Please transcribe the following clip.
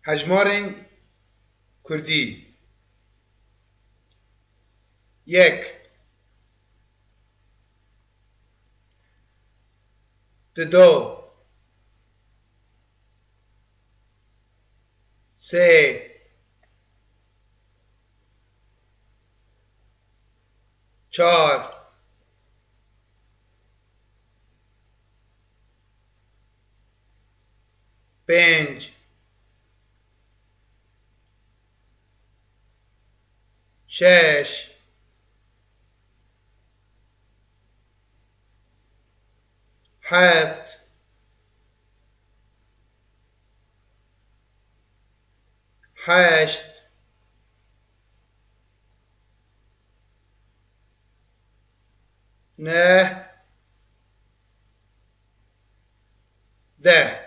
هەژمارên کوردی. یەک دو سێ چار پێنج شەش هەفت هەشت نە دە.